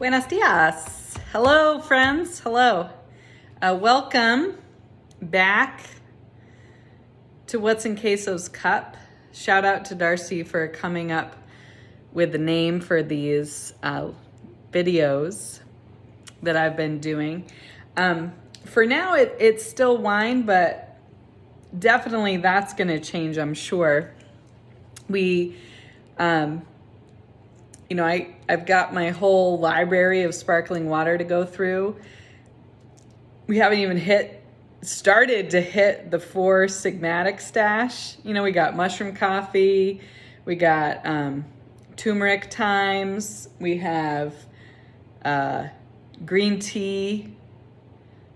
Buenos dias. Hello, friends. Hello. Welcome back to What's in Queso's Cup. Shout out to Darcy for coming up with the name for these videos that I've been doing. For now, it's still wine, but definitely that's going to change, I'm sure. I've got my whole library of sparkling water to go through. We haven't even started to hit the 4 Sigmatic stash. We got mushroom coffee, we got turmeric thymes, we have green tea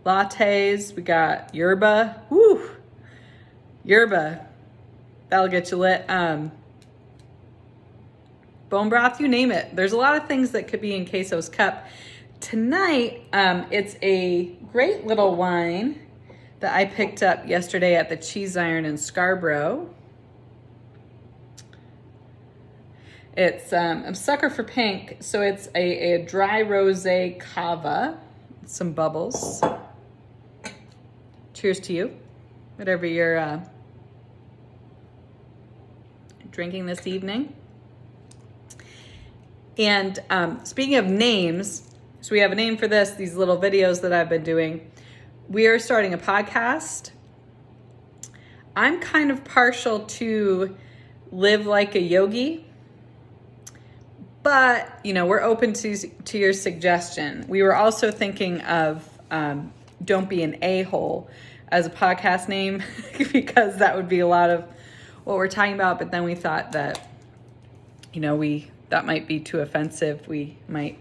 lattes, we got yerba. Woo! Yerba, that'll get you lit. Bone broth, you name it. There's a lot of things that could be in Queso's cup. Tonight, it's a great little wine that I picked up yesterday at the Cheese Iron in Scarborough. It's I'm a sucker for pink, so it's a dry rosé cava, some bubbles. Cheers to you, whatever you're drinking this evening. And speaking of names, so we have a name for these little videos that I've been doing. We are starting a podcast. I'm kind of partial to live like a yogi, but we're open to your suggestion. We were also thinking of Don't Be an A-hole as a podcast name because that would be a lot of what we're talking about. But then we thought that, that might be too offensive. We might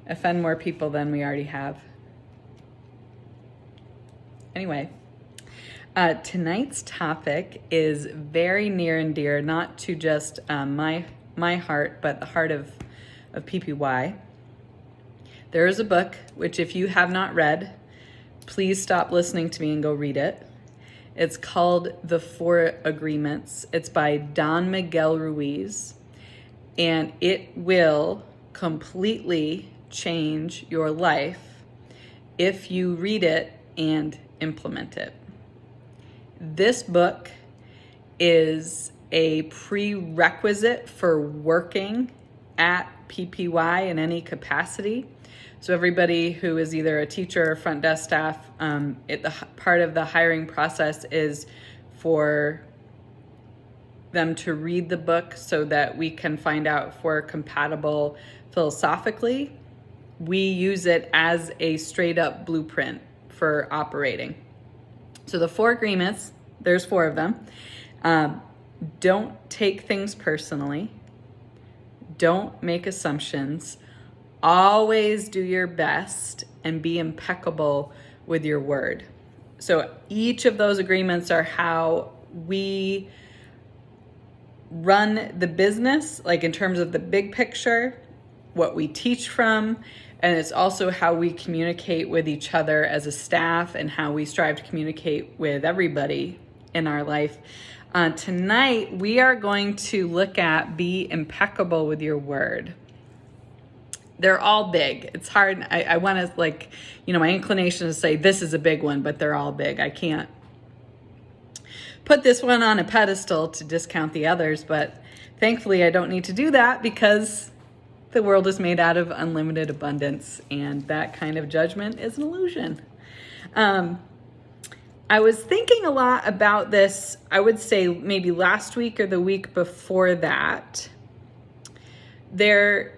offend more people than we already have. Anyway, tonight's topic is very near and dear, not to just my heart, but the heart of PPY. There is a book, which if you have not read, please stop listening to me and go read it. It's called The 4 Agreements. It's by Don Miguel Ruiz. And it will completely change your life if you read it and implement it. This book is a prerequisite for working at PPY in any capacity. So everybody who is either a teacher or front desk staff, part of the hiring process is for them to read the book so that we can find out if we're compatible philosophically. We use it as a straight up blueprint for operating. So the 4 agreements, there's 4 of them. Don't take things personally. Don't make assumptions. Always do your best and be impeccable with your word. So each of those agreements are how we run the business, like in terms of the big picture, what we teach from, and it's also how we communicate with each other as a staff and how we strive to communicate with everybody in our life. Tonight, we are going to look at be impeccable with your word. They're all big. It's hard. I want to my inclination is to say this is a big one, but they're all big. I can't put this one on a pedestal to discount the others, but thankfully I don't need to do that because the world is made out of unlimited abundance, and that kind of judgment is an illusion. I was thinking a lot about this, I would say maybe last week or the week before that. There's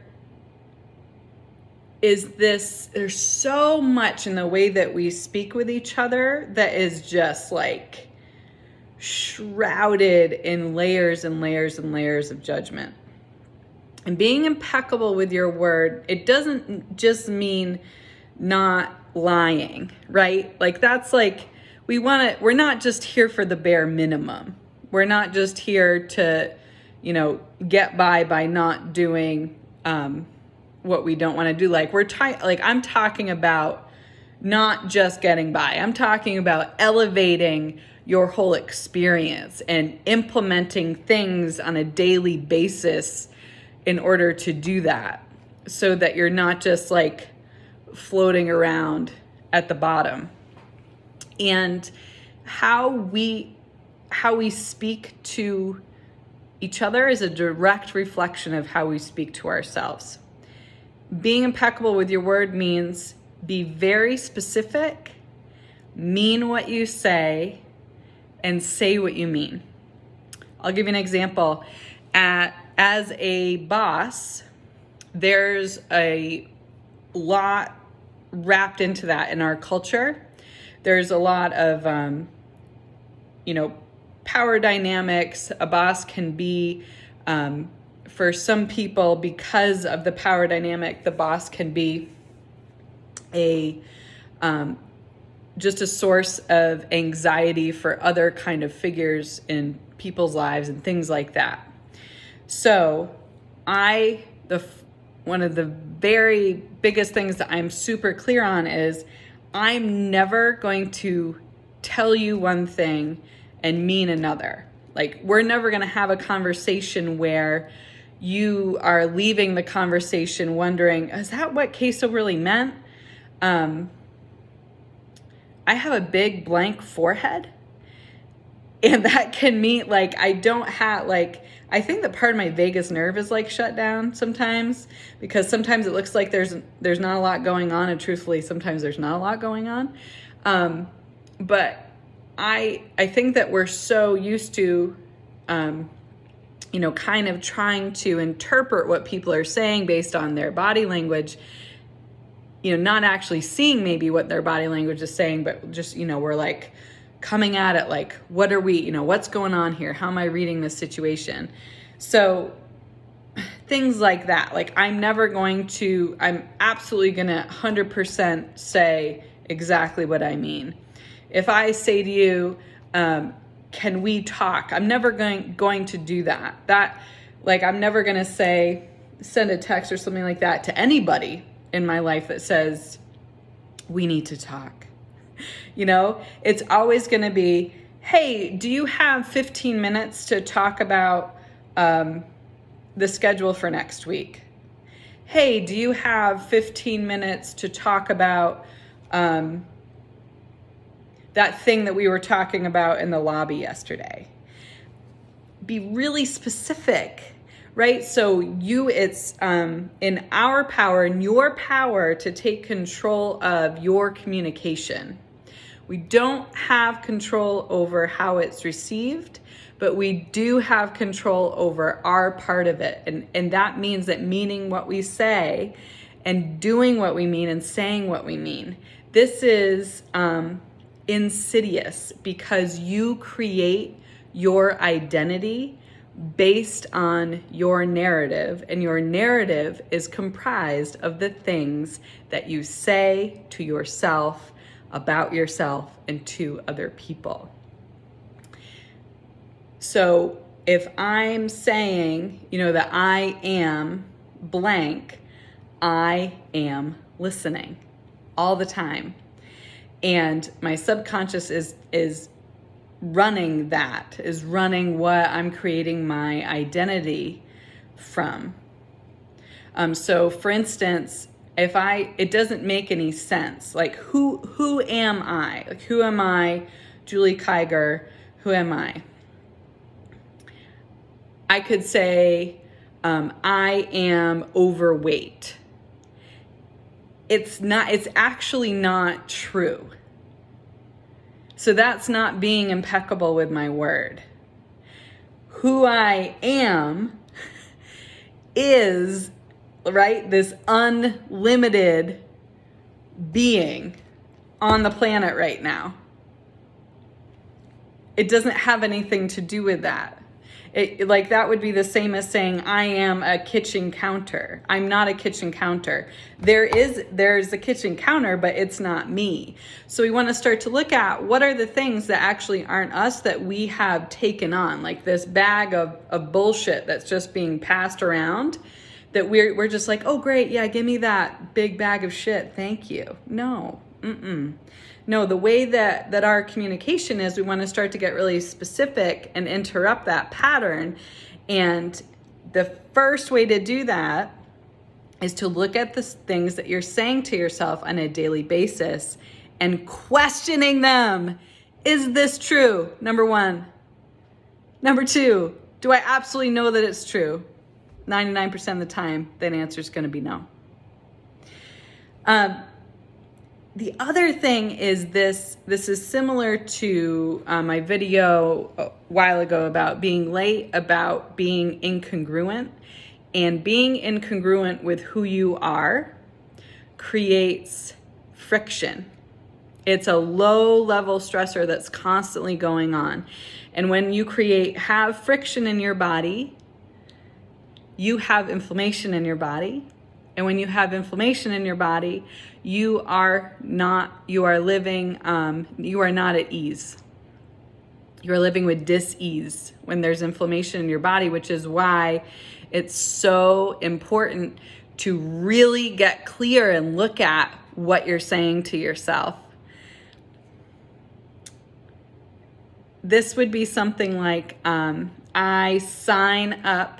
so much in the way that we speak with each other that is just like shrouded in layers and layers and layers of judgment. And being impeccable with your word, it doesn't just mean not lying, right? Like that's like, we're not just here for the bare minimum. We're not just here to, get by not doing what we don't want to do. I'm talking about not just getting by. I'm talking about elevating your whole experience and implementing things on a daily basis in order to do that. so that you're not just like floating around at the bottom. And how we speak to each other is a direct reflection of how we speak to ourselves. Being impeccable with your word means be very specific, mean what you say, and say what you mean. I'll give you an example. As a boss, there's a lot wrapped into that in our culture. There's a lot of, power dynamics. A boss can be, for some people, because of the power dynamic, the boss can be just a source of anxiety for other kind of figures in people's lives and things like that. So one of the very biggest things that I'm super clear on is I'm never going to tell you one thing and mean another. Like, we're never going to have a conversation where you are leaving the conversation wondering, is that what Queso really meant? I have a big blank forehead, and that can mean I think that part of my vagus nerve is like shut down sometimes, because sometimes it looks like there's not a lot going on, and truthfully, sometimes there's not a lot going on. But I think that we're so used to, kind of trying to interpret what people are saying based on their body language, not actually seeing maybe what their body language is saying, but just, we're like coming at it like, what are we, what's going on here? How am I reading this situation? So things like that. Like, I'm absolutely going to 100% say exactly what I mean. If I say to you, can we talk? I'm never going to do that. I'm never going to send a text or something like that to anybody in my life that says, we need to talk. It's always going to be, hey, do you have 15 minutes to talk about the schedule for next week? Hey, do you have 15 minutes to talk about that thing that we were talking about in the lobby yesterday? Be really specific, right? So it's in our power, in your power, to take control of your communication. We don't have control over how it's received, but we do have control over our part of it. And that means that meaning what we say and doing what we mean and saying what we mean. This is insidious, because you create your identity based on your narrative, and your narrative is comprised of the things that you say to yourself, about yourself, and to other people. So if I'm saying, that I am blank, I am listening all the time. And my subconscious is running what I'm creating my identity from. So for instance, it doesn't make any sense. Like, who am I? Like, who am I, Julie Kiger? Who am I? I could say, I am overweight. It's actually not true. So that's not being impeccable with my word. Who I am is, right, this unlimited being on the planet right now. It doesn't have anything to do with that. That would be the same as saying I am a kitchen counter. I'm not a kitchen counter. There's a kitchen counter, but it's not me. So we want to start to look at what are the things that actually aren't us that we have taken on, like this bag of bullshit that's just being passed around, that we're just like, oh great, yeah, give me that big bag of shit, thank you. No, No, the way that our communication is, we want to start to get really specific and interrupt that pattern. And the first way to do that is to look at the things that you're saying to yourself on a daily basis and questioning them. Is this true? Number one. Number two, do I absolutely know that it's true? 99% of the time, that answer is going to be no. The other thing is this is similar to my video a while ago about being late, about being incongruent. And being incongruent with who you are creates friction. It's a low-level stressor that's constantly going on. And when you have friction in your body, you have inflammation in your body. And when you have inflammation in your body, you are not at ease. You are living with dis-ease when there's inflammation in your body, which is why it's so important to really get clear and look at what you're saying to yourself. This would be something like, I sign up.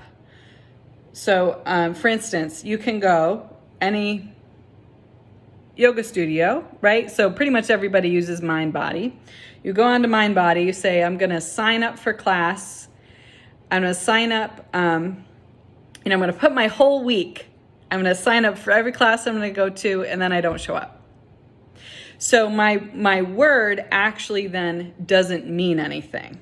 So, for instance, you can go any yoga studio, right? So pretty much everybody uses Mind Body. You go onto Mind Body, you say, I'm going to sign up for class. I'm going to sign up, I'm going to put my whole week. I'm going to sign up for every class I'm going to go to, and then I don't show up. So my word actually then doesn't mean anything.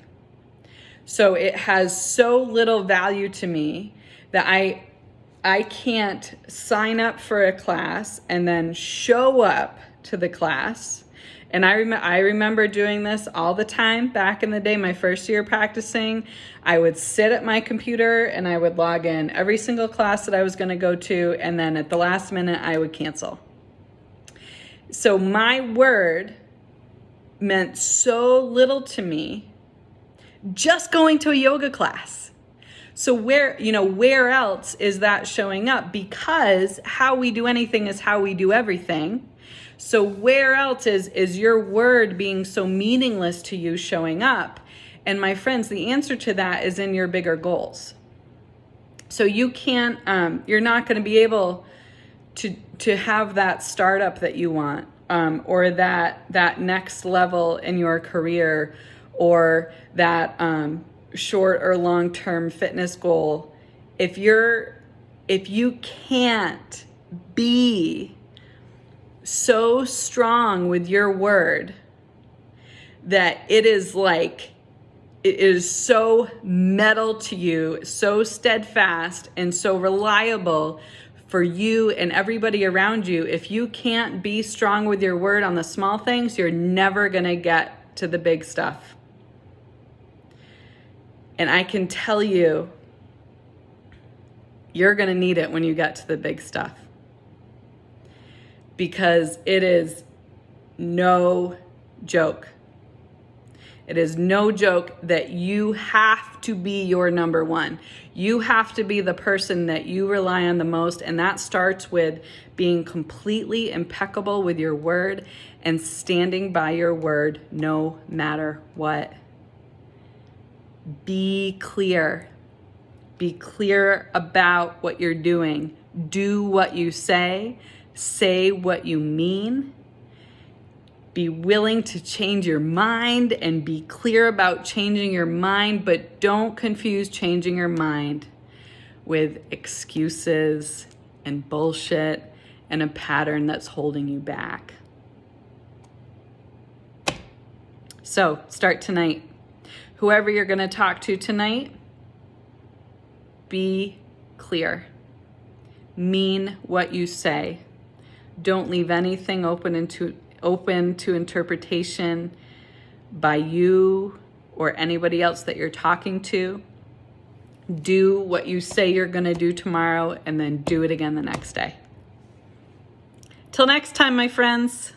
So it has so little value to me that I can't sign up for a class and then show up to the class. And I remember doing this all the time back in the day, my first year practicing. I would sit at my computer and I would log in every single class that I was going to go to, and then at the last minute I would cancel. So my word meant so little to me just going to a yoga class. So where else is that showing up? Because how we do anything is how we do everything. So where else is your word being so meaningless to you showing up? And my friends, the answer to that is in your bigger goals. So you can't, you're not going to be able to have that startup that you want, or that next level in your career, or that short or long-term fitness goal if you can't be so strong with your word that it is so metal to you, so steadfast and so reliable for you and everybody around you. If you can't be strong with your word on the small things, you're never going to get to the big stuff. And I can tell you, you're going to need it when you get to the big stuff. Because it is no joke. It is no joke that you have to be your number one. You have to be the person that you rely on the most. And that starts with being completely impeccable with your word and standing by your word no matter what. Be clear. Be clear about what you're doing. Do what you say. Say what you mean. Be willing to change your mind and be clear about changing your mind, but don't confuse changing your mind with excuses and bullshit and a pattern that's holding you back. So start tonight. Whoever you're going to talk to tonight, be clear. Mean what you say. Don't leave anything open to interpretation by you or anybody else that you're talking to. Do what you say you're going to do tomorrow, and then do it again the next day. Till next time, my friends.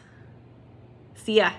See ya.